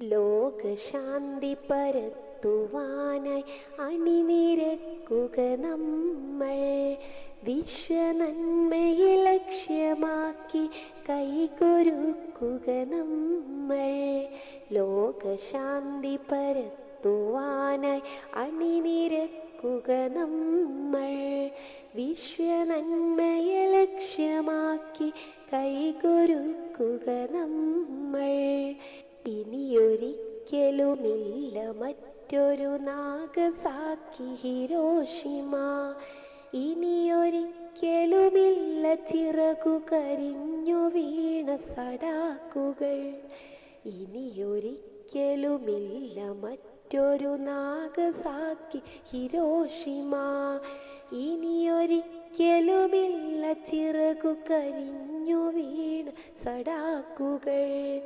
ലോകശാന്തി പരത്തുവാനായി അണിനിരക്കുക നമ്മൾ. വിശ്വനന്മയെ ലക്ഷ്യമാക്കി കൈകൊരുക്കുക നമ്മൾ. ലോകശാന്തി പരത്തുവാനായി അണിനിരക്കുക നമ്മൾ. വിശ്വനന്മയെ ലക്ഷ്യമാക്കി കൈകൊരുക്കുക നമ്മൾ. ഇനിയൊരിക്കലുമില്ല മറ്റൊരു നാഗസാക്കി ഹിരോഷിമ. ഇനിയൊരിക്കലുമില്ല ചിറകു കരിഞ്ഞു വീണ സടാക്കുകൾ. ഇനിയൊരിക്കലുമില്ല മറ്റൊരു നാഗസാക്കി ഹിരോഷിമ. ഇനിയൊരിക്കലുമില്ല ചിറകു കരിഞ്ഞു വീണ സടാക്കുകൾ.